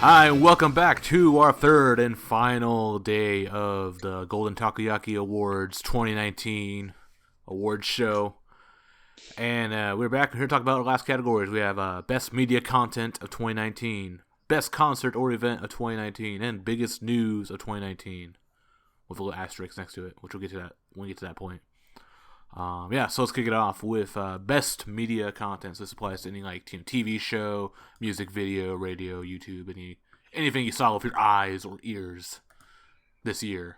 Hi, and welcome back to our third and final day of the Golden Takoyaki Awards 2019 awards show. And we're back here to talk about our last categories. We have Best Media Content of 2019, Best Concert or Event of 2019, and Biggest News of 2019, with a little asterisk next to it, which we'll get to that when we get to that point. So let's kick it off with Best Media Content. So this applies to any TV show, music video, radio, YouTube, anything you saw with your eyes or ears this year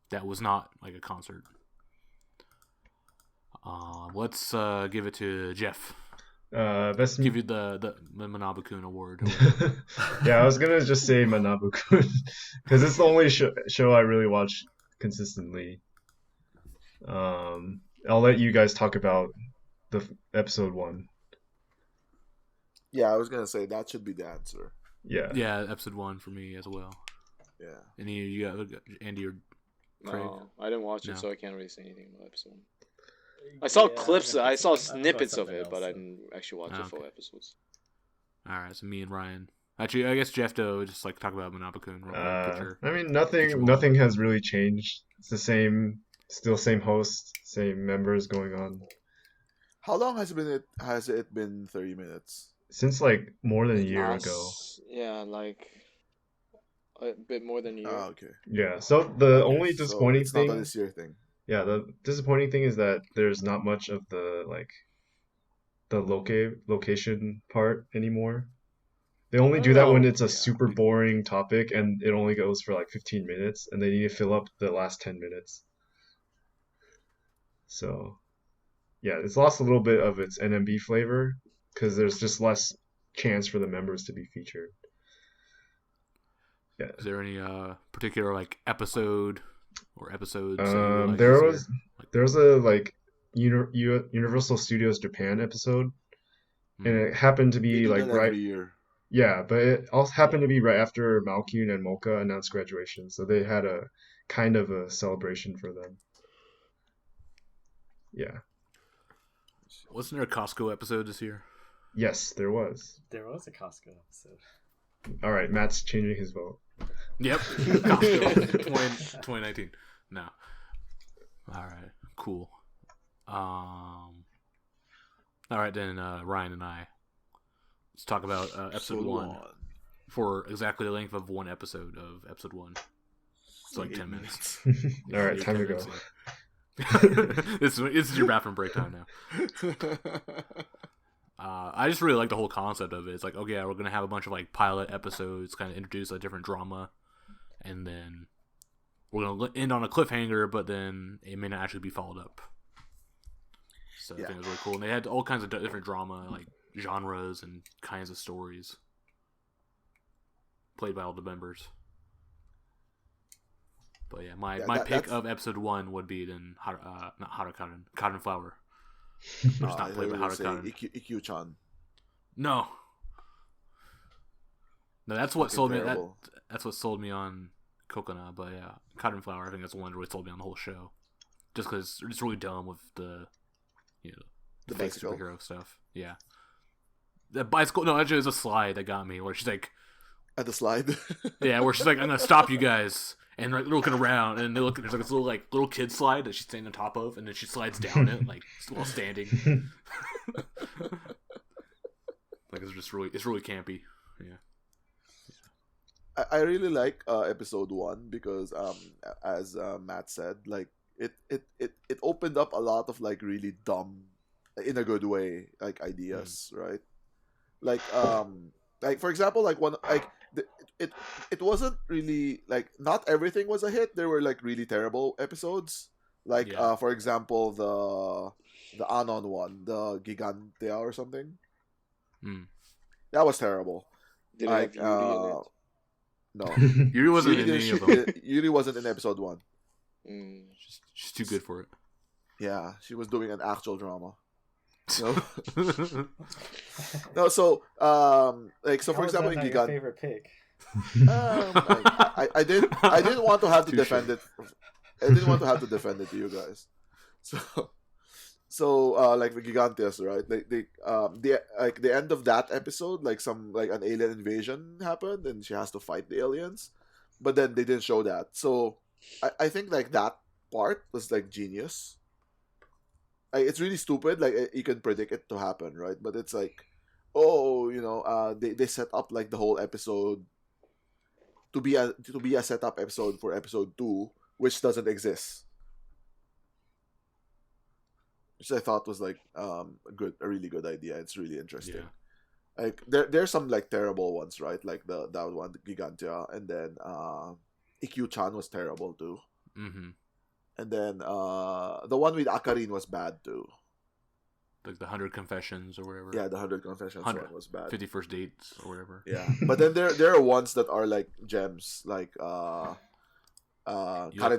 that was not like a concert. Let's give it to Geoff. Give you the Manabu-kun award. Yeah, I was gonna just say Manabu-kun because it's the only show I really watch consistently. I'll let you guys talk about the episode 1. Yeah, I was gonna say that should be the answer. Yeah, episode 1 for me as well. Yeah. And you got Andi or Craig? No, I didn't watch it, so I can't really say anything about episode 1. I saw clips, I saw snippets of it, but I didn't actually watch the full episodes. Alright, so me and Ryan. Actually, I guess Geoff would just talk about Manabu-kun. I mean, nothing has really changed. It's the same. Still same host, same members going on. How long has it been 30 minutes? Since more than a year ago. Yeah, a bit more than a year. Oh, okay. Yeah, so the only disappointing it's thing... not this year thing. Yeah, the disappointing thing is that there's not much of the location part anymore. They only do that when it's a super boring topic and it only goes for 15 minutes and they need to fill up the last 10 minutes. So, yeah, it's lost a little bit of its NMB flavor because there's just less chance for the members to be featured. Yeah. Is there any particular episode or episodes? There was a Universal Studios Japan episode, and it happened to be right every year. Yeah, but it also happened to be right after Malkyun and Mocha announced graduation, so they had a kind of a celebration for them. Yeah. Wasn't there a Costco episode this year? Yes, there was. There was a Costco episode. All right, Matt's changing his vote. Yep, Costco 2019. No. All right, cool. All right, then Ryan and I. Let's talk about episode 1 for exactly the length of one episode of episode 1. It's 10 minutes. All right, time to go. This is your bathroom break time now. I just really like the whole concept of it. It's we're going to have a bunch of pilot episodes, kind of introduce a different drama, and then we're going to end on a cliffhanger, but then it may not actually be followed up. So I think it was really cool. And they had all kinds of different drama, genres and kinds of stories played by all the members. But yeah, my pick of episode 1 would be then not Harukaden, Cotton Flower. It's not played by Harukaden. Ikkyu-chan. No, that's what sold me. That's what sold me on Kokona. But yeah, Cotton Flower. I think that's the one that really sold me on the whole show. Just because it's really dumb with the the fake superhero stuff. Yeah, the bicycle. No, actually, it was a slide that got me. Where she's at the slide. Yeah, where she's I'm gonna stop you guys. And they're looking around, and there's this little kid slide that she's standing on top of, and then she slides down it, while standing. It's really campy. Yeah. I really like episode 1 because as Matt said, it opened up a lot of really dumb, in a good way, ideas, right? For example, it wasn't really not everything was a hit. There were really terrible episodes. For example, the Anon one, the Gigantea or something. That was terrible. Did it have Yuuri in it? No. Yuuri wasn't in any of them. Yuuri wasn't in episode 1. She's too good for it. Yeah, she was doing an actual drama. No. No, so for example, in Gigan, favorite pick. I didn't want to have to defend it. I didn't want to have to defend it to you guys. So So like the Gigantes, right? The end of that episode, like an alien invasion happened, and she has to fight the aliens, but then they didn't show that. So I think like that part was like genius. It's really stupid. Like you can predict it to happen, right? But it's like, they set up like the whole episode to be a setup episode for episode 2, which doesn't exist. Which I thought was like a really good idea. It's really interesting. Yeah. Like there's some like terrible ones, right? Like that one, Gigantia, and then Ikkyu-chan was terrible too. Mm-hmm. And then the one with Akarin was bad too. Like the 100 Confessions or whatever. Yeah, the 100 Confessions one was bad. 51st Dates or whatever. Yeah, but then there are ones that are like gems, like Karen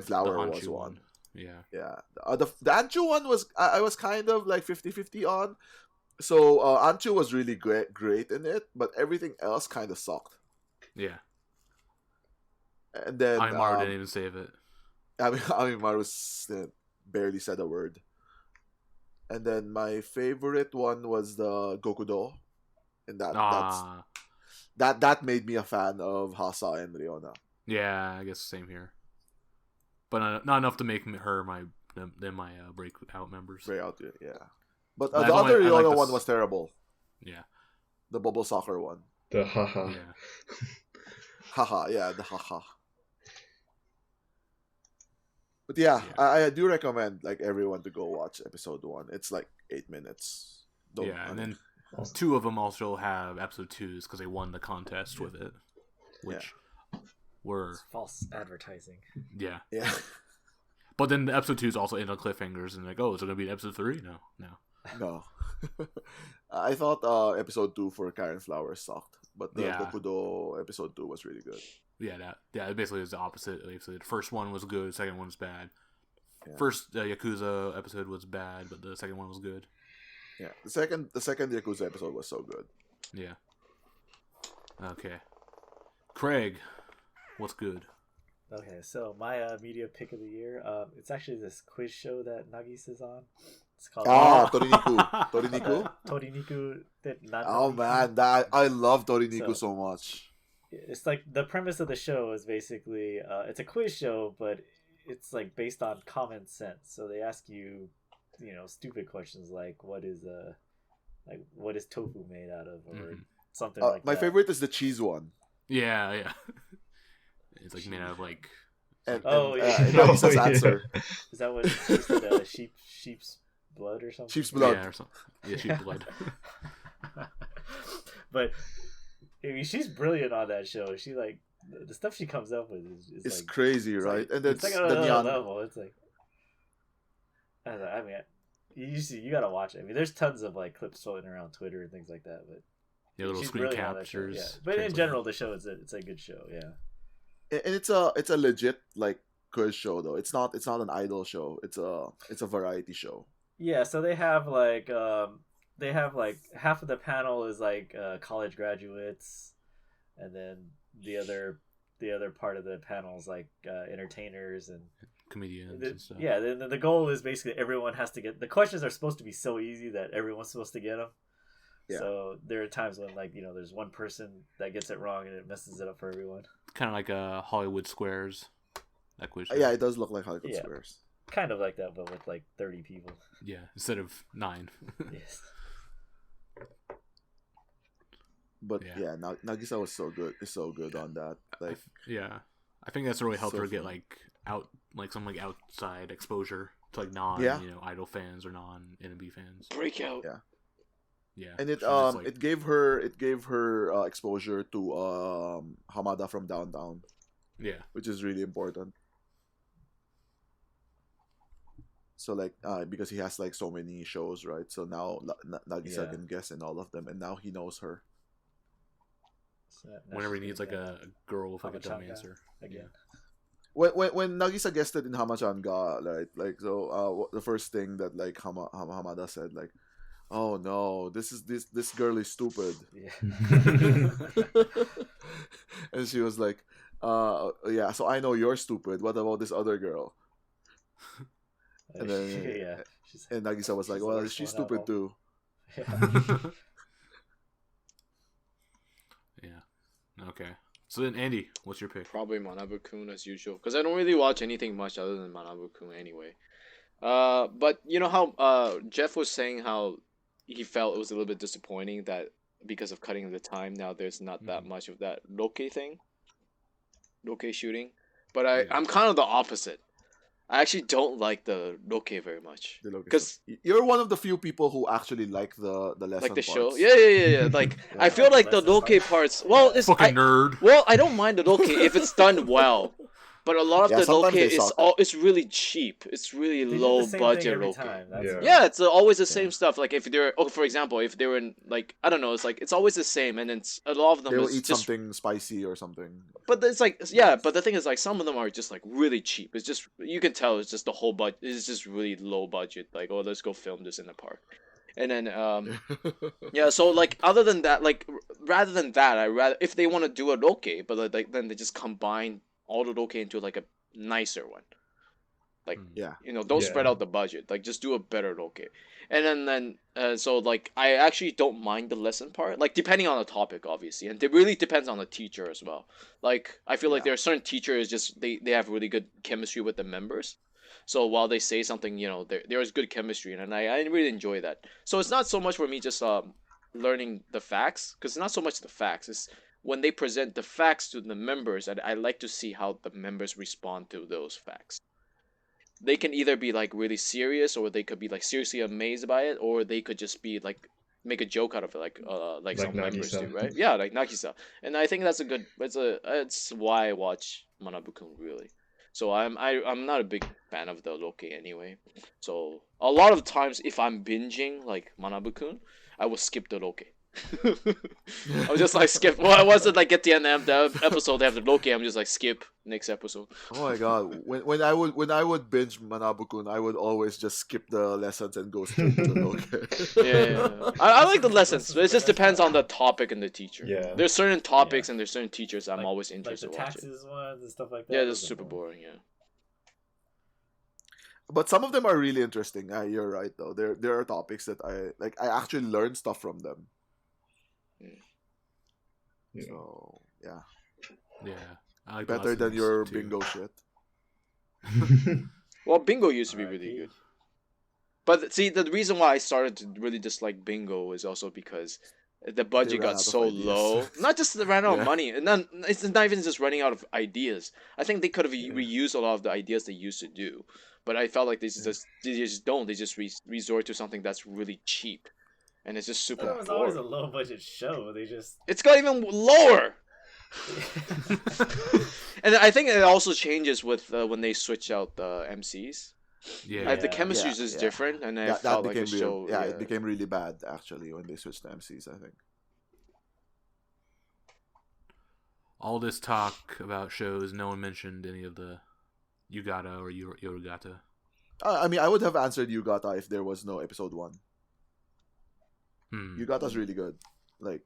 Flower was one. Yeah. Yeah. The Anchu one was I was kind of like 50-50 on. So Anchu was really great in it, but everything else kind of sucked. Yeah. And then Aymar didn't even save it. Aymar barely said a word. And then my favorite one was the Gokudo, and that made me a fan of Hasa and Riona. Yeah, I guess same here. But not enough to make her my breakout members. Breakout, yeah. But the other Riona one was terrible. Yeah. The bubble soccer one. The haha. Yeah. Haha, yeah, the haha. But yeah, I do recommend like everyone to go watch episode 1. It's like 8 minutes. And then 2 of them also have episode 2s because they won the contest with it, which were it's false advertising. Yeah. Yeah. But then the episode 2s also end on cliffhangers and like, oh, is it gonna be episode 3? No. I thought episode 2 for Karen Flower sucked, but the Gokudo episode 2 was really good. Yeah, it basically was the opposite. Basically, the first one was good, the second one was bad. Yeah. First Yakuza episode was bad, but the second one was good. Yeah, the second Yakuza episode was so good. Yeah. Okay. Craig, what's good? Okay, so my media pick of the year, it's actually this quiz show that Nagisa's on. It's called Toriniku. Toriniku. Oh man, I love Toriniku so much. It's like the premise of the show is basically it's a quiz show, but it's like based on common sense. So they ask you, stupid questions like what is tofu made out of, or something like that. My favorite is the cheese one. Yeah. It's like made out of like. Nagisa's answer. Is that what she said? Sheep's blood or something? Sheep's blood. Yeah, or something. Yeah, sheep's blood. But I mean, she's brilliant on that show. She like the stuff she comes up with is it's like, crazy, right? Like, and then it's like on another level. It's like, I mean, you gotta watch it. I mean, there's tons of like clips floating around Twitter and things like that. But little screen captures. Yeah. But in general, the show it's a good show. Yeah. And it's a legit like quiz show though. It's not an idol show. It's a variety show. Yeah. So they have like half of the panel is like college graduates, and then the other part of the panel is like entertainers and comedians and stuff. Yeah, then the goal is basically everyone has to get the questions are supposed to be so easy that everyone's supposed to get them. Yeah. So there are times when like there's one person that gets it wrong and it messes it up for everyone. Kind of like Hollywood Squares. That quiz show. Yeah, it does look like Hollywood Squares. Kind of like that, but with like 30 people. Yeah, instead of 9. Yes. But Nagisa was so good on that. Like, I think that's really helped her get like some outside exposure to like non idol fans or non NMB fans. Breakout. Yeah, and it gave her exposure to Hamada from Downtown. Yeah, which is really important. So like because he has like so many shows, right? So now Nagisa can guest in all of them, and now he knows her. So whenever he needs like a girl with like a dumb answer again. When Nagisa guested in Hamachan-ga, right? Like so, the first thing that like Hamada said, like, "Oh no, this girl is stupid." Yeah. And she was like, "Yeah, so I know you're stupid. What about this other girl?" And then yeah, and Nagisa was like, well, she's stupid too. Yeah. Yeah. Okay. So then, Andy, what's your pick? Probably Manabu-kun as usual, because I don't really watch anything much other than Manabu-kun anyway. But you know how Geoff was saying how he felt it was a little bit disappointing that because of cutting the time, now there's not that much of that roke shooting. But I'm kind of the opposite. I actually don't like the roke very much. Because you're one of the few people who actually like the lesson like the parts. show. Yeah. Like I feel like the roke parts. Well, it's fucking nerd. Well, I don't mind the roke if it's done well. But a lot of the roke it's really cheap. It's really low budget roke. It's always the same stuff. Like if they're, for example, if they were in like I don't know, it's like it's always the same, and it's a lot of them. They will is eat just, something spicy or something. But it's like but the thing is like some of them are just like really cheap. It's just you can tell it's just the whole budget. It's just really low budget. Like let's go film this in the park. And then so like other than that, like rather than that, I rather if they want to do a roke, but like then they just combine all the roke into like a nicer one. Like don't spread out the budget. Like just do a better roke. And then so like I actually don't mind the lesson part. Like depending on the topic, obviously, and it really depends on the teacher as well. Like I feel like there are certain teachers just they have really good chemistry with the members. So while they say something, there is good chemistry, and I really enjoy that. So it's not so much for me just learning the facts, because it's not so much the facts. It's when they present the facts to the members, and I like to see how the members respond to those facts. They can either be like really serious, or they could be like seriously amazed by it, or they could just be like make a joke out of it, like some members do, right? Yeah, like Nagisa. And I think that's a good. It's why I watch Manabu-kun really. So I'm not a big fan of the roke anyway. So a lot of times if I'm binging like Manabu-kun, I will skip the roke. I was just like skip. Well, I wasn't like at the end of the episode they have the roke. I'm just like skip next episode. Oh my god! When I would binge Manabu-kun, I would always just skip the lessons and go straight to the roke. Yeah. I like the lessons. It just depends on the topic and the teacher. Yeah. There's certain topics and there's certain teachers I'm always interested in like the watching. taxes ones and stuff like that. Yeah, that's super boring. Yeah. But some of them are really interesting. You're right though. There are topics that I like. I actually learn stuff from them. Yeah. So yeah. I like better than your bingo shit. Well, bingo used to be really good. But see, the reason why I started to really dislike bingo is also because the budget got so low. Not just they ran out of money, and then it's not even just running out of ideas. I think they could have reused a lot of the ideas they used to do, but I felt like they just don't. They just resort to something that's really cheap, and it's just super. It was always a low budget show. It's got even lower. And I think it also changes with when they switch out the MCs. Yeah, the chemistry is just different, and I felt like the show. It became really bad actually when they switched to MCs. I think all this talk about shows, no one mentioned any of the Yugata or Yorugata. I mean, I would have answered Yugata if there was no episode 1. Yugata's really good, like,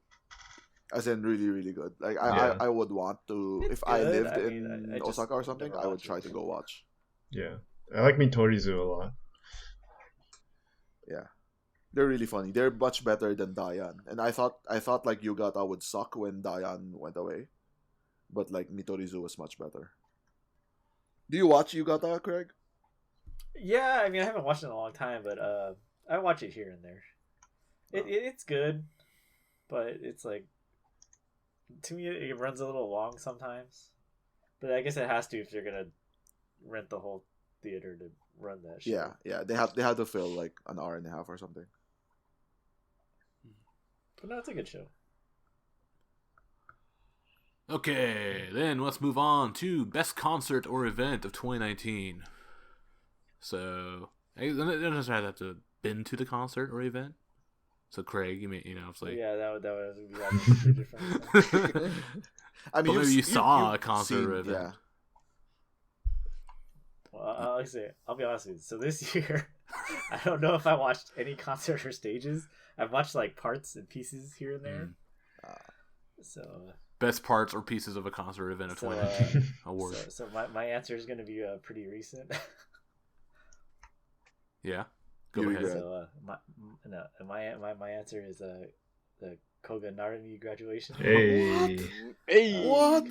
as in really, really good. Like, I would want to, if I lived in Osaka or something, I would try to go watch. Yeah. I like Mitorizu a lot. Yeah. They're really funny. They're much better than Dayan. And I thought like Yugata would suck when Dayan went away. But like Mitorizu was much better. Do you watch Yugata, Craig? Yeah, I mean I haven't watched it in a long time, but I watch it here and there. It's good, but it's like, to me it runs a little long sometimes. But I guess it has to if you're gonna rent the whole theater to run that show. Yeah. They have to fill like an hour and a half or something. But no, it's a good show. Okay, then let's move on to best concert or event of 2019. So, it doesn't have to been to the concert or event. So Craig, it's like that was a different. I mean, maybe you saw a concert or event. Yeah. Well, I'll be honest with you. So this year, I don't know if I watched any concert or stages. I've watched like parts and pieces here and there. So best parts or pieces of a concert event of 2019 award. So my answer is going to be pretty recent. Yeah. Go Yuuri ahead. grad. So my answer is the Koga Narumi graduation. Hey. Hey. What?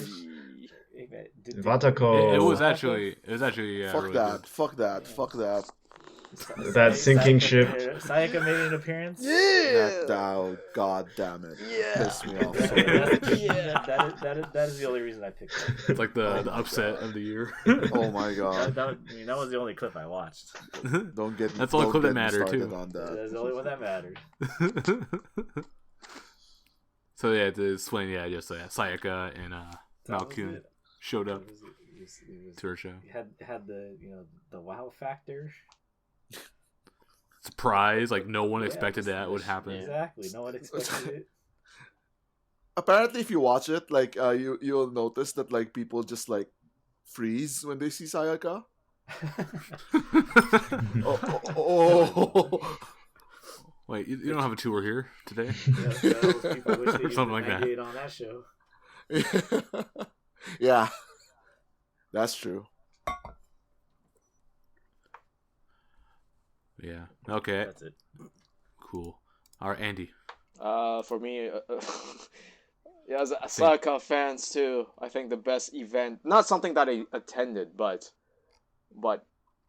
Hey, man, did- Vatako. It was Sayaka- actually Fuck really that. good. Fuck that. Fuck that. That sinking ship. Sayaka made an appearance. Yeah. Oh, god damn it. Yeah. Piss me off so That- much. yeah, that is the only reason I picked it. It's like the upset of the year. Oh my god. That was the only clip I watched. Don't get That's the only don't clip that get me mattered, started too. on that. That's the only one that mattered. So yeah, to explain, just Sayaka and That was Malkun it. showed up It was- to her show. had the the wow factor. Surprise! Like no one Yeah, expected just- that would happen. Exactly, no one expected it. Apparently, if you watch it, like you'll notice that like people just like freeze when they see Sayaka. Oh. Wait, you don't have a tour here today? Yeah, those people wish they used Something the like that. 98 on that show. Yeah, that's true. Yeah. Okay. That's it. Cool. All right, Andy. For me, yeah, as Sayaka fans too, I think the best event, not something that I attended, but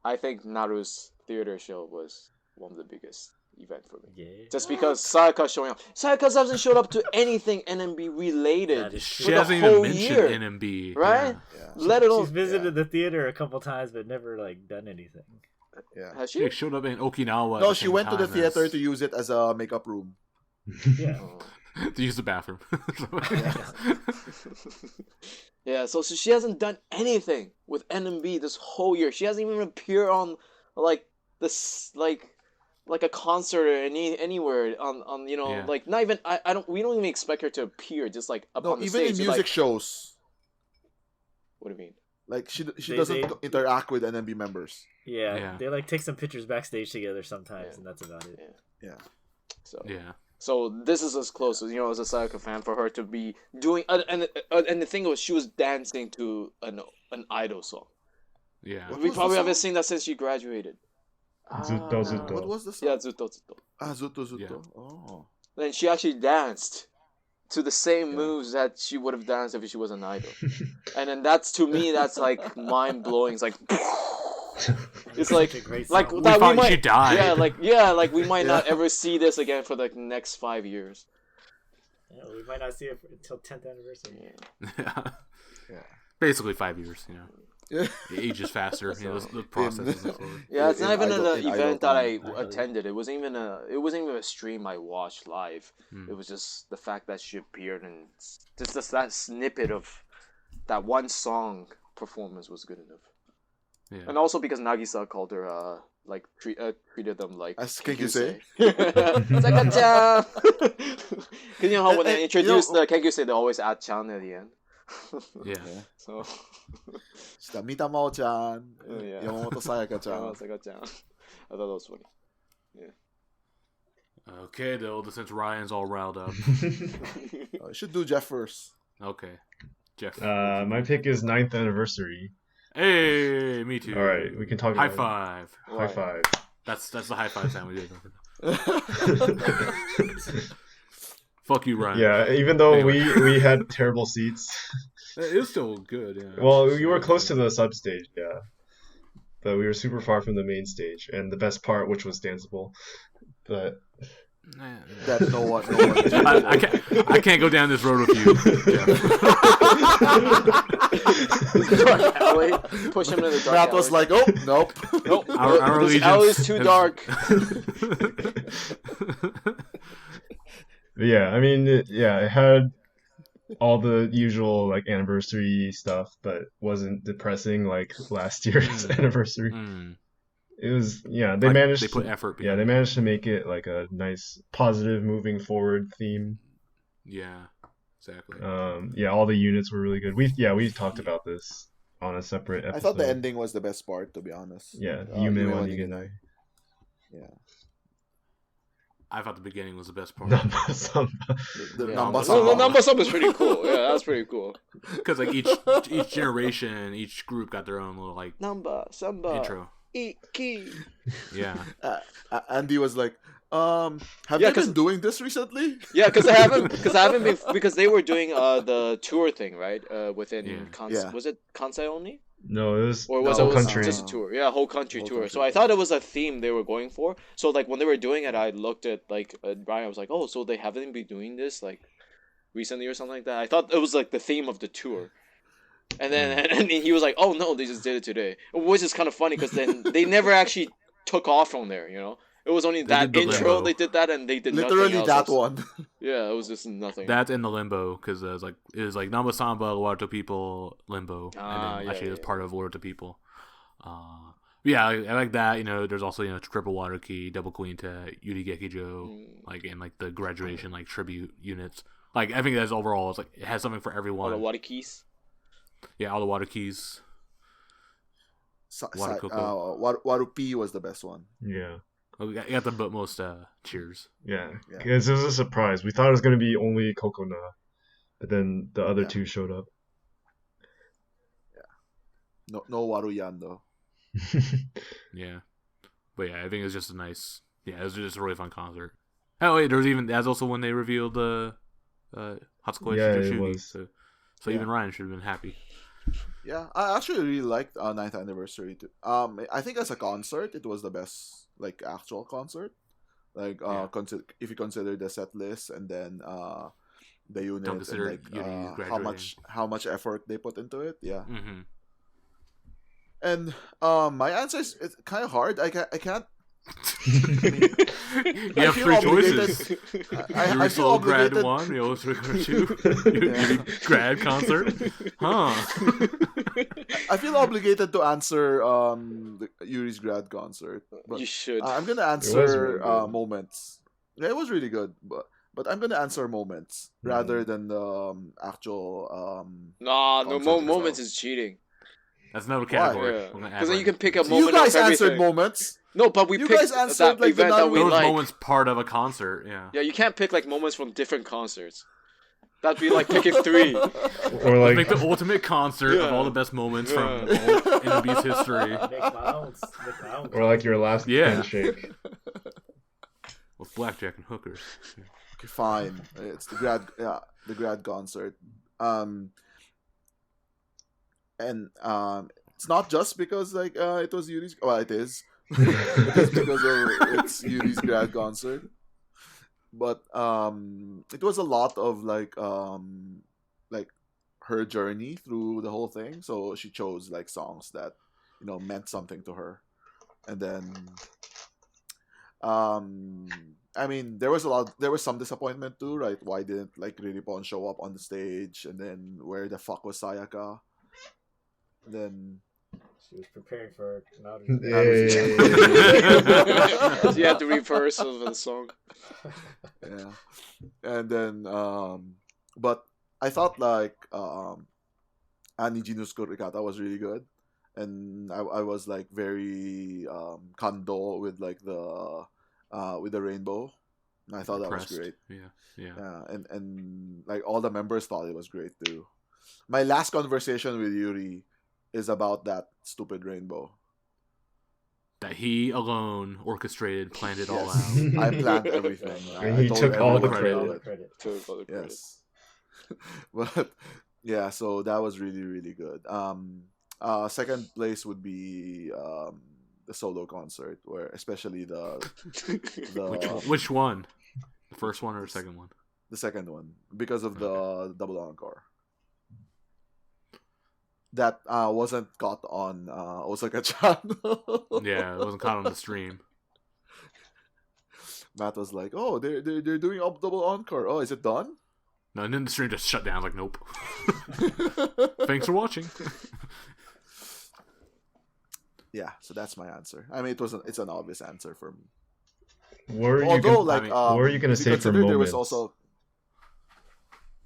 I think Naru's theater show was one of the biggest event for me. Yeah. Just because Sayaka showing up. Sayaka hasn't showed up to anything NMB related That is She for the hasn't even whole mentioned year, NMB, right? Yeah, Let alone She's visited the theater a couple times, but never like done anything. yeah. Has She she? showed up in Okinawa. No, at the she same went to the time theater as- to use it as a makeup room. Yeah. Oh. to use the bathroom. Yeah, so she hasn't done anything with NMB this whole year. She hasn't even appeared on like this like a concert or anywhere on Yeah. like not even we don't even expect her to appear just like up No, on the even stage. in She's music like, shows, what do you mean? like she They- doesn't they- interact with NMB members. Yeah, Yeah. they like take some pictures backstage together sometimes, Yeah. and that's about it. Yeah. So Yeah. So this is as close as as a Sayaka fan for her to be doing and the thing was she was dancing to an idol song. Yeah. What We was the probably song? haven't seen that since she graduated. Zutto, Zutto. What was the song? Yeah, Zutto Zutto. Zutto. Yeah. Oh. Then she actually danced to the same Yeah. moves that she would have danced if she was an idol. And then that's to me that's like mind blowing. It's like it's like Such a great like song. that we thought might she died. like we might not Yeah. ever see this again for the next 5 years. Yeah, we might not see it until 10th anniversary. Yeah. Yeah. Basically 5 years. Yeah. It ages faster. The process isn't slower. Yeah, it's In not even idol- an in idol event that I time. attended. It wasn't even a stream I watched live. Hmm. It was just the fact that she appeared and just that snippet of that one song performance was good enough. Yeah. And also because Nagisa called her treated them like As Kenkyu-sei? Saka-chan! Cause you know how when And- they and, you introduce know- the Kenkyu-sei, they always add chan at the end. Yeah. So Shita Mitamao-chan, Oh, yeah. Yamamoto Sayaka-chan. Saka-chan. I thought that was funny. Okay, though, since Ryan's all riled up. You should do Geoff first. Okay. Geoff. My pick is 9th anniversary. Hey, me too. All right, we can talk High about five. it. High five. That's the high five sound we did. Fuck you, Ryan. Yeah, even though Anyway. we had terrible seats. It was still good. Yeah. Well, we were close to the substage, yeah. But we were super far from the main stage, and the best part, which was danceable. But That no one. I can't go down this road with you, Geoff. Dark alley. Push him into the dark Matt alley. was like, oh, nope. Nope. Our This allegiance alley is too has- dark. yeah, I mean, it had all the usual like anniversary stuff, but wasn't depressing like last year's anniversary. Mm. It was, they Like, managed. They put effort. Yeah, they managed to make it like a nice, positive, moving forward theme. Yeah, exactly. All the units were really good. We talked about this on a separate episode. I thought the ending was the best part, to be honest. Yeah, Yume Yume wa wa Nigenai. Nigenai. Yeah. I thought the beginning was the best part Namba Samba. The Yeah. Namba No, Samba. Namba Samba is pretty cool. Yeah, that's pretty cool. because like each generation, each group got their own little like Namba Samba. intro. Iki. Yeah. Andy was like, have Yeah, you been doing this recently? Yeah, because I haven't been because they were doing the tour thing, right? Within Yeah. Was it Kansai only? No, it was Or was whole it country. just a tour? Yeah, whole country Whole tour. country So I tour. thought it was a theme they were going for. So like when they were doing it, I looked at like Brian. I was like, oh, so they haven't been doing this like recently or something like that. I thought it was like the theme of the tour. And then and he was like, oh no, they just did it today, which is kind of funny because then they never actually took off from there. You know, it was only that did the intro limbo. they did that, and they did Literally nothing that else. one. Yeah, it was just nothing. That's in the limbo because it was like Namba Samba, Water People, Limbo, and then yeah, actually it was yeah. part of Water People. Yeah, I like that. You know, there's also triple Water Key, double Quintet, Yuuri Gekijo, like and like the graduation like tribute units. Like I think that's overall it's like it has something for All everyone. the water keys. Yeah, all the Water Keys. Warupi was the best one. Yeah. You got the most cheers. Yeah. Yeah. Because it was a surprise. We thought it was going to be only Kokona, but then the other two showed up. No Waruyan though. Yeah, but yeah, I think it was just a nice. Yeah, it was just a really fun concert. Oh wait, that's also when they revealed the Hatsukoi Yeah, it Shitoshugi. was. So even Ryan should have been happy. Yeah, I actually really liked 9th anniversary too. I think as a concert, it was the best like actual concert. Like if you consider the set list and then the units and consider like Yuuri graduating. how much effort they put into it. Yeah. Mm-hmm. And my answer is it's kind of hard. I can't. You have feel three choices. I Yuuri feel Soul Grad obligated. 1, Yuuri 2, Yuuri Grad Concert. Huh. I feel obligated to answer Yuri's grad concert. But You should. I'm gonna was answer really good. moments. Yeah, it was really good, but I'm gonna answer moments rather than the actual. Nah, no, concert moments itself. is cheating. That's another Why? category. Yeah, We're gonna add because then you right. can pick a So moment. you guys of answered everything. moments. No, but we You picked guys answered, that like, the event that we Those like. moments part of a concert. Yeah. Yeah, you can't pick like moments from different concerts. That'd be like picking three. Or Let's like make the ultimate concert of Yeah. all the best moments from all Yeah. NMB's history Make my own. or like your last Yeah. handshake. with blackjack and hookers. Okay, fine. It's the grad concert. And it's not just because like it was Yuri's. Well, it is. It is because it's Yuri's grad concert. But it was a lot of like her journey through the whole thing. So she chose like songs that meant something to her, and then I mean there was some disappointment too, right? Why didn't like Riripon show up on the stage, and then where the fuck was Sayaka? And then She was preparing for Hey. You had to reverse of the song. yeah, and then but I thought like Ani Jinusko Rikata was really good, and I was like very kando with like the rainbow. And I thought that was Impressed. great. Yeah. And like all the members thought it was great too. My last conversation with Yuuri is about that stupid rainbow. That he alone orchestrated, planned it all Yes. out. I planned everything. And I he told took all the everyone about credit. it. Took all the credit. Yes. But yeah, so that was really, really good. Second place would be the solo concert, where especially the Which one? The first one or the second one? the second one, because of the double encore. That wasn't caught on Osaka channel. Yeah, it wasn't caught on the stream. Matt was like, "Oh, they're doing a double encore. Oh, is it done?" No, and then the stream just shut down. Like, nope. Thanks for watching. Yeah, so that's my answer. I mean, it's an obvious answer for me. What are you Although, gonna, like, what are you gonna if say for consider moments? there was also.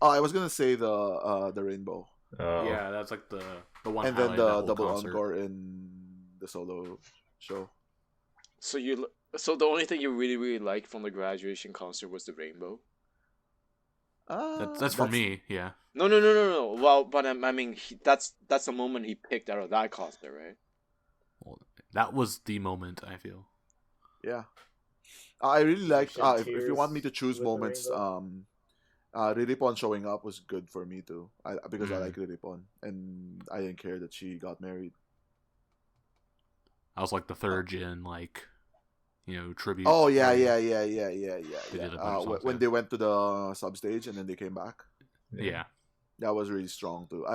Oh, I was gonna say the rainbow, Oh. Yeah, that's like the one. and then highlight of that the whole double concert. encore in the solo show. So the only thing you really really liked from the graduation concert was the rainbow. That's for me. Yeah. No. Well, but I mean, that's the moment he picked out of that concert, right? Well, That was the moment, I feel. Yeah. I really like Shed if you want me to choose tears with the moments, rainbow. Riripon showing up was good for me too. Because I Mm. like Riripon and I didn't care that she got married. I was like the third gen, like, tribute. Oh yeah, thing. yeah. They did a bunch of songs, When yeah. they went to the substage and then they came back, Yeah. that was really strong too.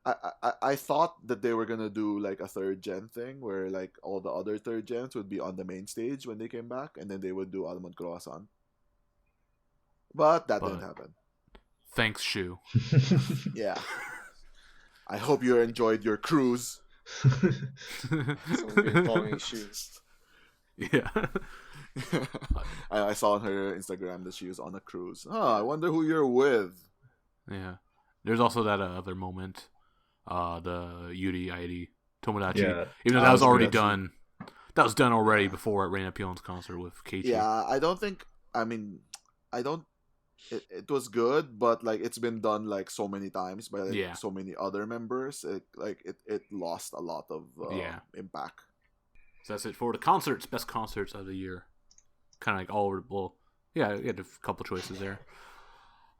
I thought that they were gonna do like a third gen thing where like all the other third gens would be on the main stage when they came back, and then they would do Almond Croissant. But that didn't But- happen. Thanks, Shu. Yeah. I hope you enjoyed your cruise. Some good bonging shoes. Yeah. I saw on her Instagram that she was on a cruise. I wonder who you're with. Yeah. There's also that other moment, the Yuuri ID Tomodachi. Yeah. Even though that was already Tomodachi. done. That was done already before at Reina Pion's concert with Keiichi. Yeah, I don't think. I mean, I don't. It was good, but like it's been done like so many times by like, Yeah. so many other members. It lost a lot of impact. So that's it for the concerts, best concerts of the year. Kind of like all, well, yeah, we had a couple choices there.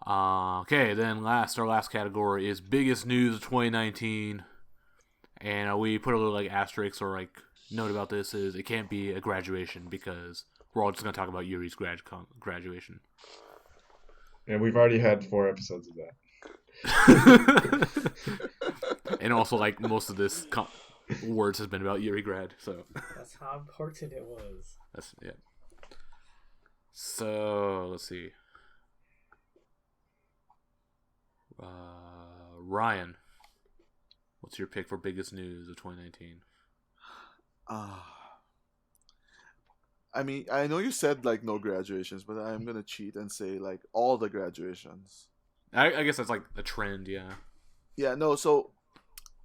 Okay, then our last category is biggest news of 2019, and we put a little like asterisk or like note about this is it can't be a graduation because we're all just gonna talk about Yuri's graduation. And we've already had 4 episodes of that. And also like most of this words has been about Yuri grad, so That's how important it was. that's yeah. So let's see. Ryan, what's your pick for biggest news of 2019? I mean, I know you said like no graduations, but I'm gonna cheat and say like all the graduations. I guess that's like a trend, yeah. Yeah, so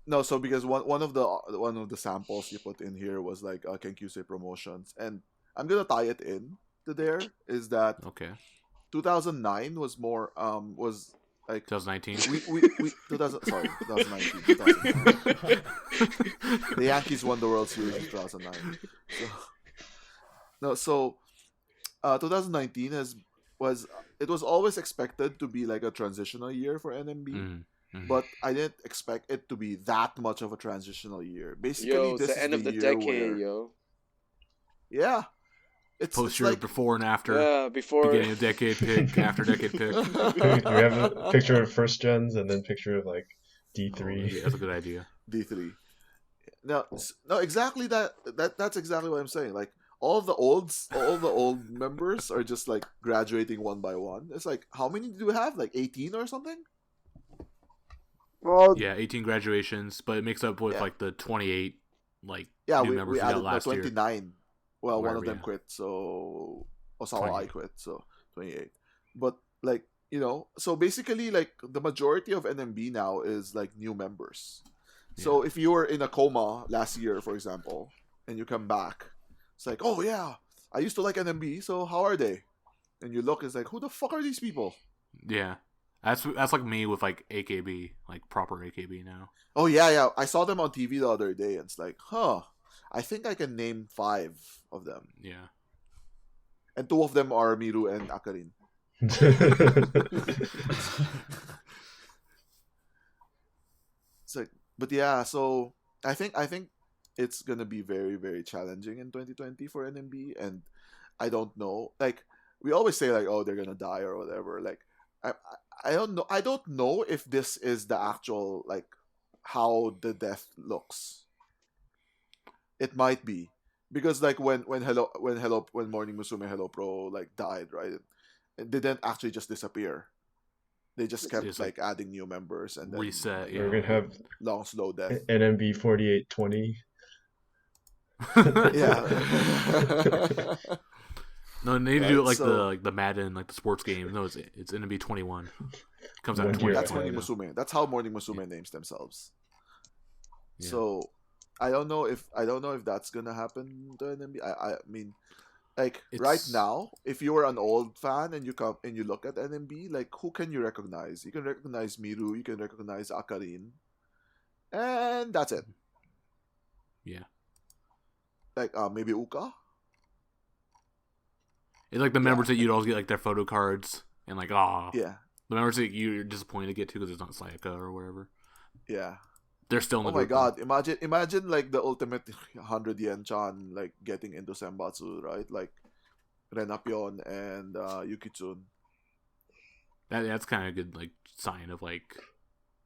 because one of the samples you put in here was like Kenkyusei promotions, and I'm gonna tie it in to there is that Okay. 2009 was more was like 2019. we 2019 2009. The Yankees won the World Series in 2009. So 2019 was always expected to be like a transitional year for NMB. Mm-hmm. But I didn't expect it to be that much of a transitional year. Basically, Yo, it's this the is end of the year decade, where, yo. Yeah, Post it's your like before and after. Yeah, before. Beginning of decade pick, after decade pick. Do we have a picture of first gens and then picture of like D3? Yeah, that's a good idea. D3. No, exactly that's exactly what I'm saying. Like all the old members are just like graduating one by one. It's like how many do we have? Like 18 or something? Well, Yeah, 18 graduations, but it makes up with Yeah. like the 28 like yeah, new we members we got added last year. 29. Well, one Where of we them at? quit, so Osawa 28. quit, so 28. But like so basically like the majority of NMB now is like new members. So if you were in a coma last year, for example, and you come back, it's like, oh yeah, I used to like NMB, so how are they? And you look, it's like, who the fuck are these people? Yeah. That's like me with like AKB, like proper AKB now. Oh yeah, I saw them on TV the other day, and it's like, I think I can name 5 of them, Yeah. and 2 of them are Miru and Akarin. It's like, but yeah, so I think it's gonna be very, very challenging in 2020 for NMB, and I don't know. Like we always say, like, oh, they're gonna die or whatever. Like I don't know. I don't know if this is the actual like how the death looks. It might be because like when Morning Musume Hello Pro like died, right? It didn't actually just disappear. They just kept Just, like adding new members and then reset. We're gonna have long slow death. NMB 4820. Yeah. No, they need to do it Right, like the Madden, like the sports game. No, it's NMB 21. Comes out in 20. One year That's ahead. Morning Musume. That's how Morning Musume names themselves. Yeah. So I don't know if that's gonna happen to NMB. I mean, like right It's- now, if you are an old fan and you come and you look at NMB, like who can you recognize? You can recognize Miru, you can recognize Akarin, and that's it. Yeah. like maybe Uka. It's like the members that you'd always get like their photo cards and like Yeah. the members that you're disappointed to get to because it's not Sayaka or whatever. Yeah. They're still in the Oh my group. god, imagine like the ultimate 100 yen chan like getting into Senbatsu, right? Like Renapyon and Yukitsune. That's kind of a good like sign of like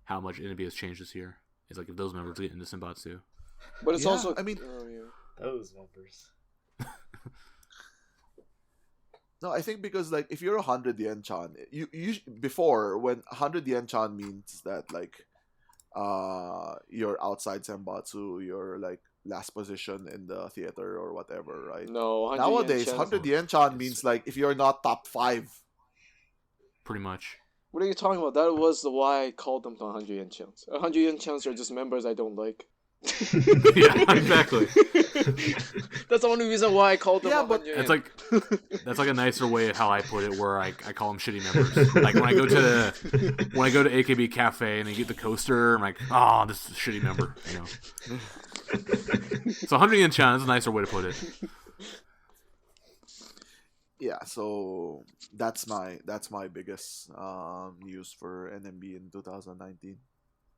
how much NMB has changed this year. It's like if those members get into Senbatsu. But it's Yeah, also, I mean, Those members. no, I think because like if you're 100 yen chan, you before when 100 yen chan means that like you're outside Senbatsu, you're like last position in the theater or whatever, right? no, 100 Nowadays, yen 100 yen chan means like if you're not top 5. Pretty much. What are you talking about? That was why I called them the 100 yen chans. 100 yen chans are just members I don't like. Yeah, exactly. That's the only reason why I called them. Yeah, 100 but yen. That's like a nicer way of how I put it, where I call them shitty members. Like when I go to AKB Cafe and I get the coaster, I'm like, oh, this is a shitty member. You know. So 100 yen chan is a nicer way to put it. Yeah, so that's my biggest news for NMB in 2019.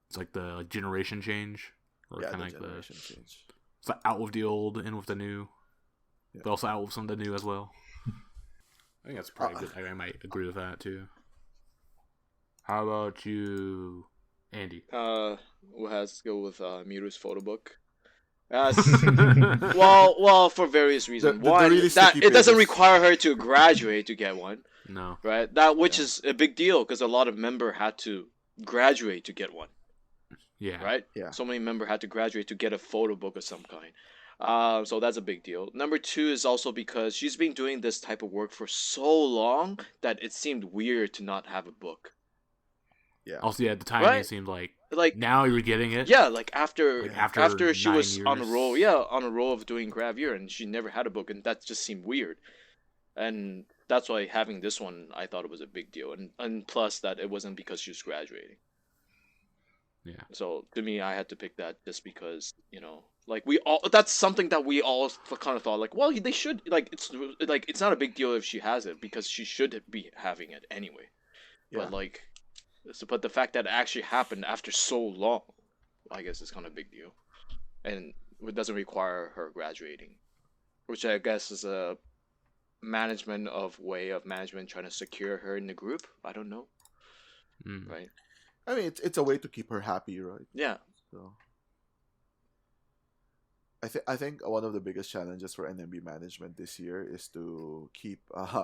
It's like the generation change, or Yeah, kind the of like generation change. it's like out with the old, in with the new, Yeah. but also out with some of the new as well. I think that's probably good. I might agree with that too. How about you, Andy? We'll have to go with Miru's photo book. Well, for various reasons. The One, really that sticky it doesn't pages. require her to graduate to get one, No. right? That which is a big deal because a lot of member had to graduate to get one, Yeah. right? Yeah. So many member had to graduate to get a photo book of some kind. So that's a big deal. Number two is also because she's been doing this type of work for so long that it seemed weird to not have a book. Yeah. Also, yeah, at the time Right? it seemed like Like now you're getting it. yeah, like after Like, after she 9 was on a years. roll, yeah, on a roll of doing gravure, and she never had a book, and that just seemed weird. And that's why having this one, I thought it was a big deal, and plus that it wasn't because she was graduating. Yeah. So to me, I had to pick that just because like we all that's something that we all kind of thought like, well, they should it's not a big deal if she has it because she should be having it anyway. Yeah. But the fact that it actually happened after so long, I guess is kind of a big deal, and it doesn't require her graduating, which I guess is a way of management trying to secure her in the group. I don't know, right? I mean, it's a way to keep her happy, right? Yeah. So I think one of the biggest challenges for NMB management this year is to keep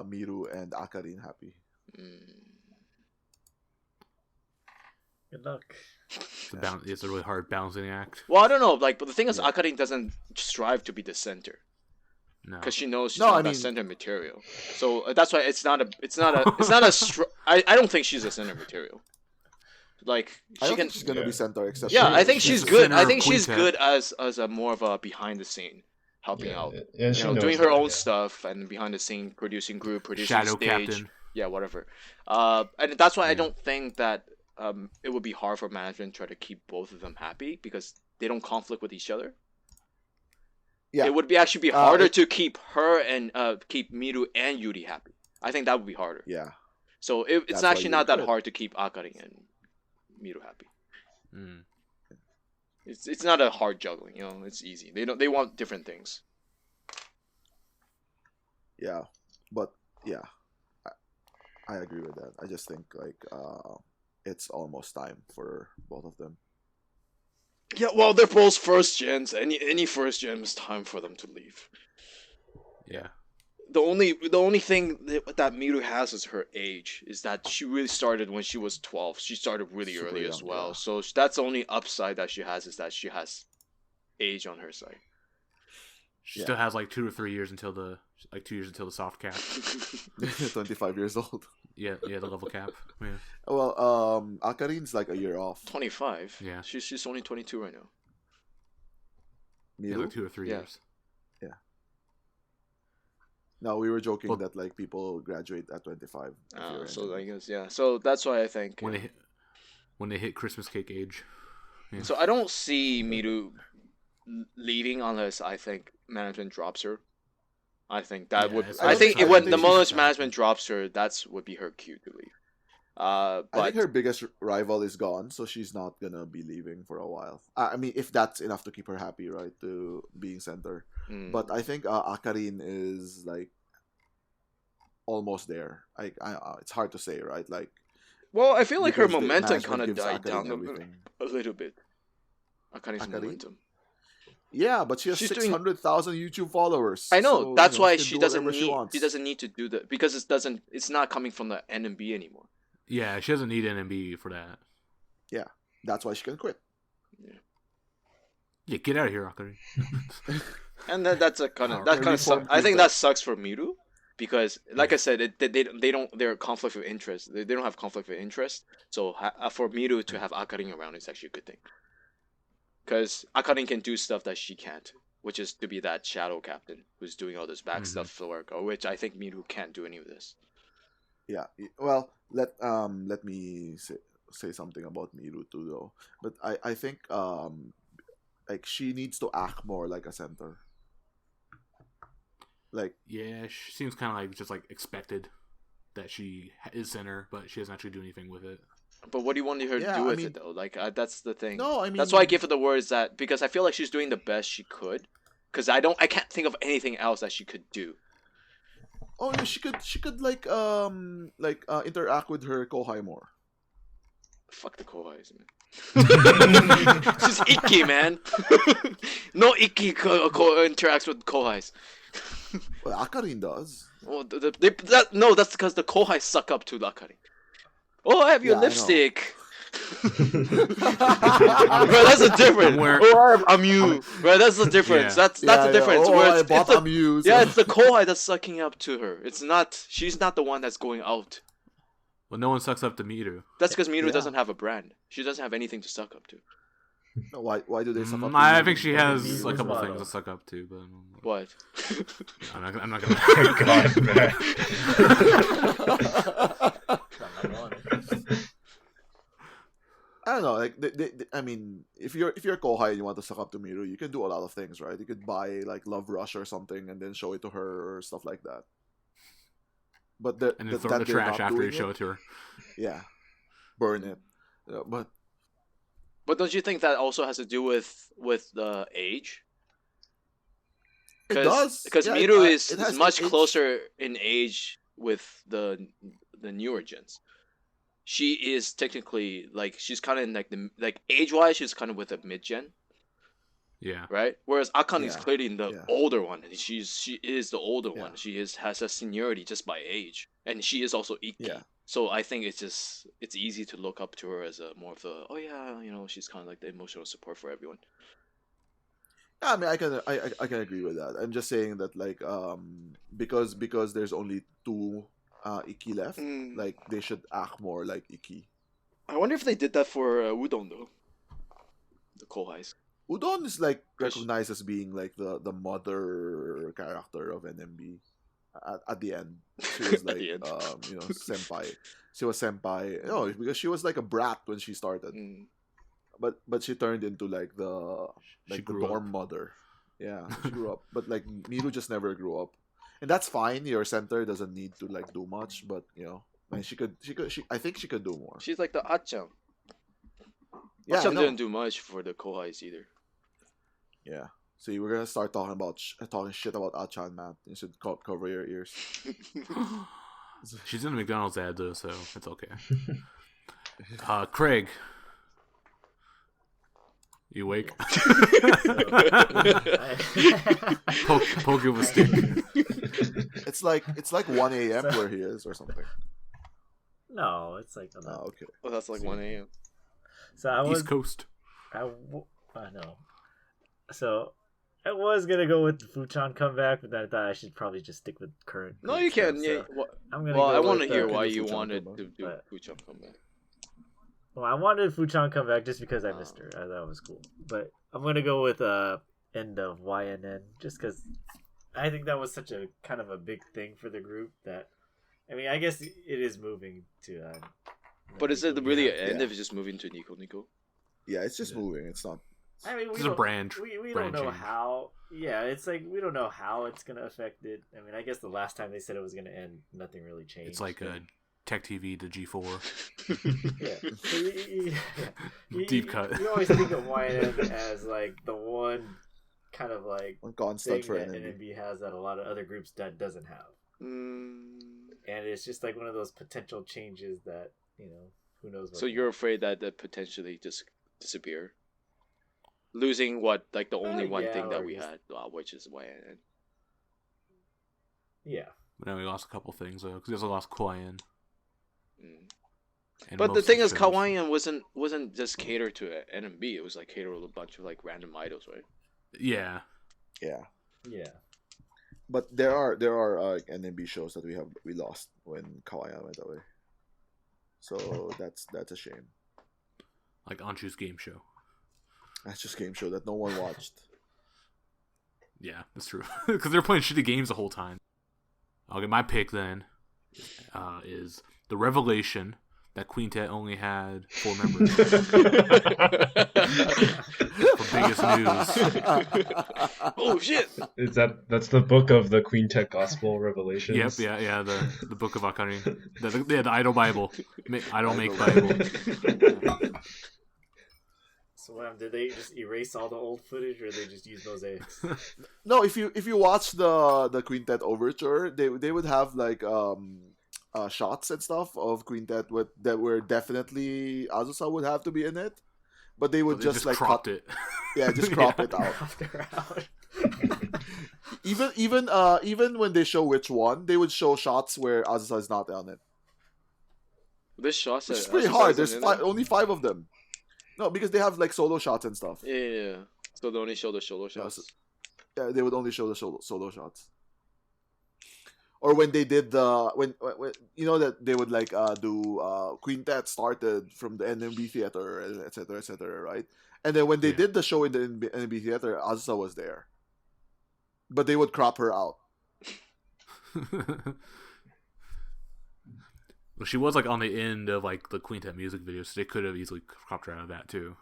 Miru and Akarin happy. Good luck. It's a really hard balancing act. Well, I don't know. But the thing is, Yeah. Akarin doesn't strive to be the center No. because she knows she's No, not I that mean- center material. So that's why it's not a. I don't think she's a center material. Like I she don't can. think she's gonna be center except. Yeah, for- I think she's a good. I center think she's quintet. good as a more of a behind the scene helping out. And she knows Doing her that, own yeah. stuff and behind the scene producing group, producing Shadow stage. captain. Yeah, whatever. And that's why I Yeah. don't think that it would be hard for management to try to keep both of them happy because they don't conflict with each other. Yeah. It would actually be harder to keep her and keep Miru and Yuuri happy. I think that would be harder. Yeah. So it's That's why actually not Yuuri that quit. hard to keep Akarin and Miru happy. Mm. It's not a hard juggling, it's easy. They want different things. Yeah. But yeah, I agree with that. I just think like it's almost time for both of them. Yeah, well, they're both first gens. Any first gen is time for them to leave. Yeah. The only thing that Miru has is her age. Is that she really started when she was 12. She started really Super early as young, well. yeah. So that's the only upside that she has is that she has age on her side. She Yeah. still has like 2 or 3 years until the 2 years until the soft cap. 25 years old. Yeah, the level cap. Yeah. Well, Akarin's like a year off. 25. Yeah. She's only 22 right now. Yeah, Miru? like 2 or 3 Yeah. years. No, we were joking Well- that like people graduate at 25. if you're So NMB. I guess yeah. So that's why I think. When they hit Christmas cake age. Yeah. So I don't see Miru leaving unless I think management drops her. I think that Yeah, would. it's I also think time when to the leave. moment management drops her, that's would be her cue to leave. I But think her biggest rival is gone, so she's not gonna be leaving for a while. I mean, if that's enough to keep her happy, right, to being center. But I think Akarin is like almost there. It's hard to say, right? Like, well, I feel like her because the momentum management kind of gives died Akarin down everything. a little bit. Akarin's Akarin? momentum. Yeah, but she has She's doing- 600,000 YouTube followers. I know. So, That's why can she do doesn't whatever need. wants. She doesn't need to do that because it doesn't. It's not coming from the NMB anymore. Yeah, she doesn't need NMB for that. That's why she can quit. Yeah, get out of here, Akari. And that's a kind of Okay, that kind of reform sucks. I think Twitter. that sucks for Miru because, like I said, they don't they're conflict of interest. They don't have conflict of interest. So for Miru to have Akarin around is actually a good thing. Because Akarin can do stuff that she can't, which is to be that shadow captain who's doing all this back stuff for work, or which I think Miru can't do any of this. Yeah. Well, let me say something about Miru too, though. But I think like she needs to act more like a center. Like, Yeah, she seems kind of like just like expected that she is center, but she doesn't actually do anything with it. But what do you want her to Yeah, do I with mean- it though? Like that's the thing. no, I mean, That's why I give her the words that because I feel like she's doing the best she could. Because I can't think of anything else that she could do. Oh, yeah, she could like interact with her kohai more. Fuck the kohais, man. She's icky, man. No icky interacts with kohais. Well, Akarin does. Well, that's because the kohais suck up to Akari. Oh, I have your Yeah, I know. lipstick. Bro, that's the difference. Where- Oh, I'm you. Bro, that's the difference. Yeah. That's the difference. Oh, Where I it's bought the, Amuse. yeah, it's the kohai that's sucking up to her. It's not. She's not the one that's going out. Well, no one sucks up to Miru. That's because Miru Yeah. doesn't have a brand. She doesn't have anything to suck up to. No, why do they suck up? to I Miru? think she has Miru's a couple motto. things to suck up to, but What? I'm not gonna. God, man. I don't know. Like, I mean, if you're kohai and you want to suck up to Miru, you can do a lot of things, right? You could buy like Love Rush or something and then show it to her or stuff like that. But And then throw it in the trash after you show it to her. Yeah, burn it. But But don't you think that also has to do with the age? it does Because Yeah, Miru it is has much age. closer in age with the newer gens. She is technically like she's kind of in like the like age wise she's kind of with a mid gen, Yeah. right? Whereas Akan is Yeah, clearly the yeah. older one. And she is the older Yeah. one. She has a seniority just by age, and she is also Ikki. Yeah. So I think it's easy to look up to her as a more of a she's kind of like the emotional support for everyone. Yeah, I mean, I can agree with that. I'm just saying that like because there's only two Ikki left, like they should act more like Ikki. I wonder if they did that for Udon though. The kohais. Udon is like recognized as being like the mother character of NMB. At the end, she was At like the end. senpai. She was senpai. No, because she was like a brat when she started, but she turned into like the She the grew dorm mother. Yeah, she grew up, but like Miru just never grew up, and that's fine. Your center doesn't need to like do much, but I mean, I think she could do more. She's like the Achan. Yeah, I Achan know. didn't do much for the kohais either. Yeah. See, we're gonna start talking about talking shit about Achan, man. You should cover your ears. She's in a McDonald's ad though, so it's okay. Craig, you awake? Poke him with a stick. It's like 1 a.m. where he is or something. No, it's like Oh, okay. Oh, that's like 1 a.m. So I was East Coast. I know. So I was gonna go with the Fuchan comeback, but then I thought I should probably just stick with current. No, group you can. stuff, Yeah. so I'm gonna. Well, go I want to with, hear uh, why Fuchan you come wanted back. to do But- Fuchan comeback. Well, I wanted Fuchan come back just because I missed her. I thought it was cool. But I'm gonna go with end of YNN just because I think that was such a kind of a big thing for the group that I mean I guess it is moving to. But is it really yeah. an end Yeah. if it's just moving to Nico Nico? Yeah, it's just Yeah. moving. It's not. I mean, This is a brand. We brand don't know change. how. Yeah, it's like we don't know how it's gonna affect it. I mean, I guess the last time they said it was gonna end, nothing really changed. It's like a Tech TV to G4. Yeah. Deep cut. You always think of YN as like the one kind of like One constant thing for that NMB. NMB has that a lot of other groups that doesn't have. And it's just like one of those potential changes that, you know, who knows what. So you're afraid that that potentially just disappear, losing what like the only one yeah, thing that or we just- had, which is YN. Yeah. But now we lost a couple things though, because we also lost Kwon. But the thing is, Kawaii wasn't just catered to NMB. It was like catered to a bunch of like random idols, right? Yeah. Yeah. Yeah. But there are NMB shows that we lost when Kawaya went away. So that's a shame. Like Anchu's game show. That's just a game show that no one watched. Yeah, that's true. Because they're playing shitty games the whole time. Okay, my pick then is the revelation that Quintet only had 4 members. For biggest news. Oh shit! That's the book of the Quintet Gospel Revelations? Yep, yeah, the Book of Akari. The Idol Bible. Idol Make Bible. So did they just erase all the old footage, or they just use mosaics? No, if you watch the Quintet Overture, they would have like shots and stuff of Quintet that were definitely Azusa would have to be in it, but they would They just like cropped cut it. Yeah, just crop it out. Even when they show which one, they would show shots where Azusa is not on it. This shot Which is pretty hard. There's only 5 of them. No, because they have like solo shots and stuff. Yeah. So they only show the solo shots. Yeah, they would only show the solo shots. Or when they did when you know that they would like do Quintet started from the NMB theater, etc., right? And then when they did the show in the NMB theater, Azusa was there, but they would crop her out. Well, she was like on the end of like the Quintet music video, so they could have easily cropped her out of that too.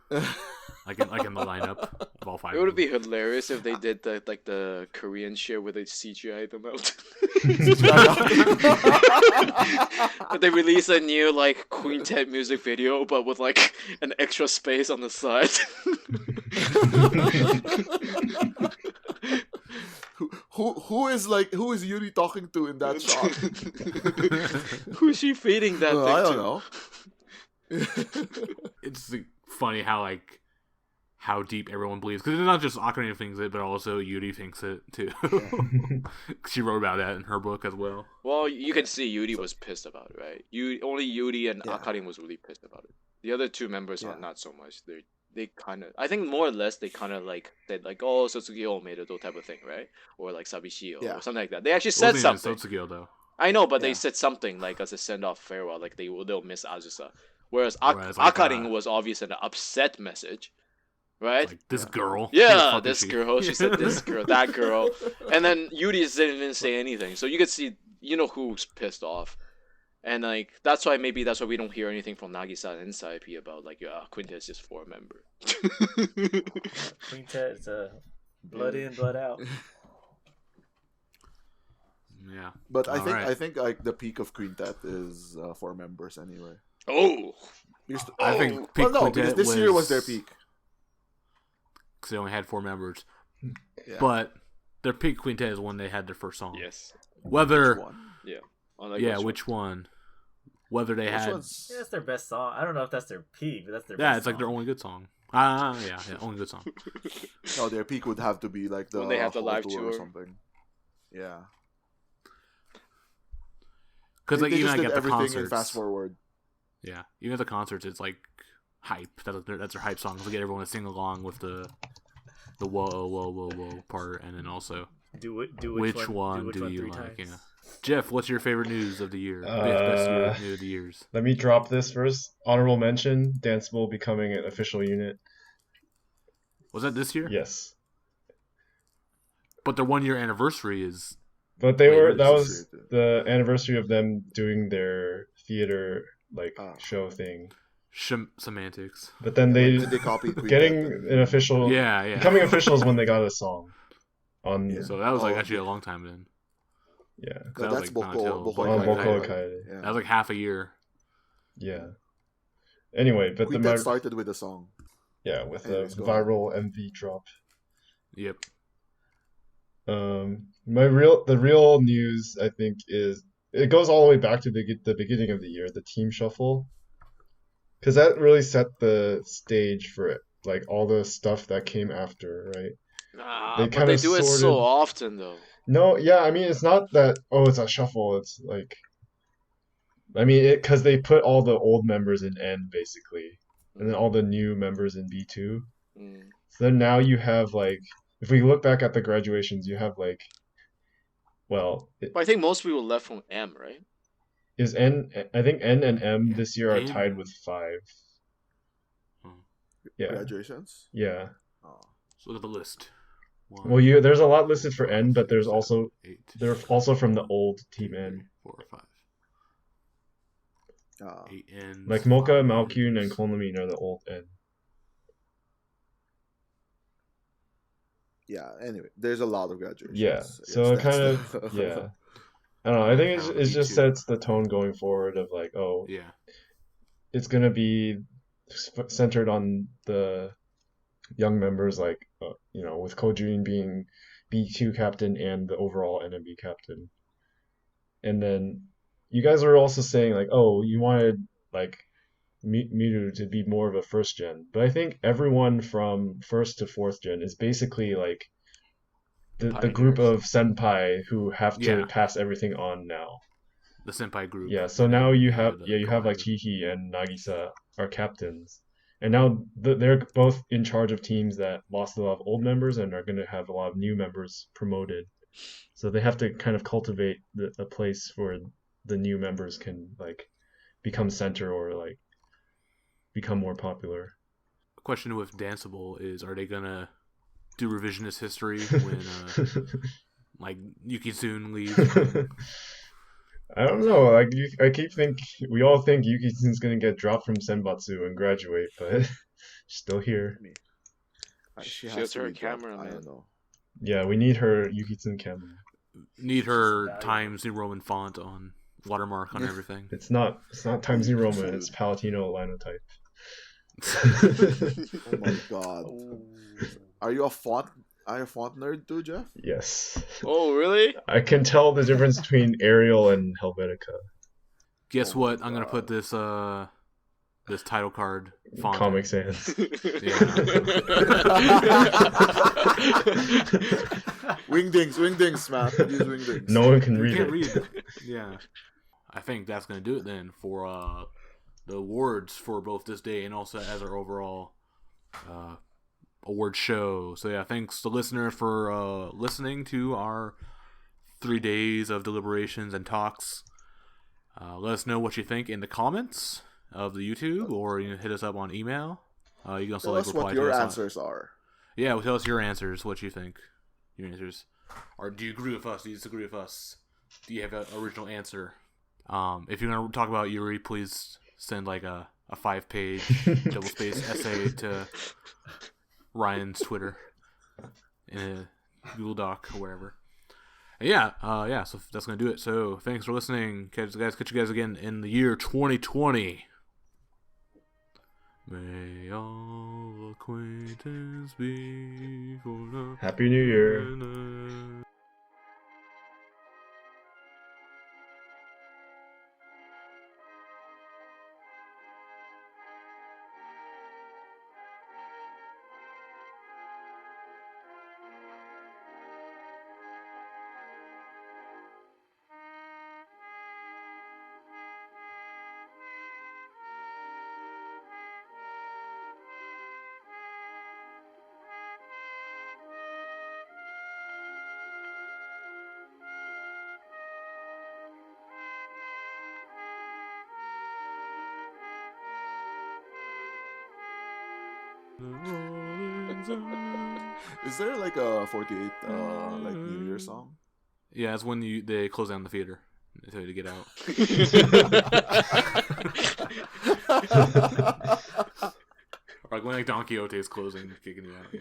like in the lineup of all 5. It would be hilarious if they did the Korean shit where they CGI them out. But they release a new like Quintet music video, but with like an extra space on the side. Who is Yuuri talking to in that shot? Who's she feeding that thing I don't to? know. It's like, funny how deep everyone believes, because it's not just Ocarina thinks it, but also Yuuri thinks it too. She wrote about that in her book as well. Well, you can see Yuuri was pissed about it, right? Only Yuuri and Akarin was really pissed about it. The other 2 members are not so much. They kind of, I think more or less they kind of like said like, oh, Sotsugi made it, type of thing, right? Or like Sabishio or something like that. They actually said something. Sotsugi though. I know, but they said something like as a send off farewell, like they'll miss Azusa. Whereas Akarin was obviously an upset message, right? Like this girl. Yeah, this girl. She said this girl, that girl, and then Yuuri didn't even say anything. So you could see, you know, who's pissed off. And like that's why we don't hear anything from Nagisa and NSIP about like Quintet is just 4 member. Quintet is blood in, blood out. Yeah. But I think like the peak of Quintet is 4 members anyway. Oh. I think peak because Quintet this year was their peak. Because they only had 4 members. Yeah. But their peak Quintet is when they had their first song. Yes. Whether Which one? Yeah. Which one? Whether they had Yeah, that's their best song. I don't know if that's their peak, but that's their best Yeah, it's like song. their only good song. Yeah, only good song. No, their peak would have to be like the when they have the whole live tour tour or something. Yeah. Because like they even just like did at the everything concerts, in fast forward. Yeah, even at the concerts, it's like hype. That's their hype song. To get everyone to sing along with the whoa part, and then also which one do you like? Yeah. Jeff, what's your favorite news of the year? Best news of the years. Let me drop this first. Honorable mention: Danceable becoming an official unit. Was that this year? Yes. But their 1-year anniversary is. But that was the anniversary of them doing their theater show thing. semantics. But then They copied Queen getting Cat. an official, becoming official is when they got a song. So that was actually a long time then. Yeah. No, that's Boko Kaede. That was like half a year. Yeah. Anyway, but Queen Cat started with a song. Yeah, with a viral MV drop. Yep. The real news, I think, is it goes all the way back to the beginning of the year, the team shuffle, because that really set the stage for it, like all the stuff that came after, right? They do it so often, though. No, yeah, I mean, it's not that, it's a shuffle. It's like, I mean, because they put all the old members in N, basically, and then all the new members in B2. So then now you have, like, if we look back at the graduations, you have, like, I think most people left from M, right? I think N and M this year are tied with 5. Yeah. Graduations? Yeah. Oh. So look at the list. There's a lot listed for N, but they're also from the old team N. 4 or 5. 8 N. Like Mocha, Malkyun, and Konami are the old N. Yeah. Anyway, there's a lot of graduations. Yeah. So it kind of yeah. I don't know. I think it just sets the tone going forward of like, it's gonna be centered on the young members, like with Kojun being B2 captain and the overall NMB captain. And then you guys were also saying like, you wanted like Miru to be more of a first gen, but I think everyone from first to fourth gen is basically like the group of senpai who have to pass everything on now. The senpai group. Yeah, so now you have like Chihi and Nagisa are captains. And now they're both in charge of teams that lost a lot of old members and are going to have a lot of new members promoted. So they have to kind of cultivate a place where the new members can like become center or like become more popular. A question with Danceable is, are they going to do revisionist history when like Yuki-Tsun leaves? I don't know. Like we all think Yuki-Tsun's gonna get dropped from Senbatsu and graduate, but still here. She has her camera, man. I don't know. Yeah, we need her Yuki-Tsun camera. Need her Times New Roman font on watermark on everything. It's not Times New Roman. It's Palatino linotype. Oh my god! Are you a font nerd too, Geoff? Yes. Oh, really? I can tell the difference between Arial and Helvetica. Guess what? I'm gonna put this title card font. Comic Sans. Wingdings, man. Use Wingdings. No one can read it. Yeah. I think that's gonna do it then for the awards for both this day and also as our overall award show. So yeah, thanks to listener for listening to our 3 days of deliberations and talks. Let us know what you think in the comments of the YouTube, or you can hit us up on email. You can also tell us reply what to your us answers are. Yeah, tell us your answers. What you think? Your answers. Or do you agree with us? Do you disagree with us? Do you have an original answer? If you're gonna talk about Yuuri, please send like a 5-page double-spaced essay to Ryan's Twitter in a Google Doc or wherever. And so that's gonna do it. So thanks for listening, catch you guys again in the year 2020. May all acquaintance be for Happy New Year. Is there like a 48 like New Year song? Yeah, it's when they close down the theater. They tell you to get out. Or like when like Don Quixote is closing, kicking you out. Yeah.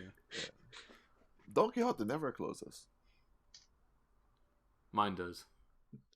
Don Quixote never closes. Mine does.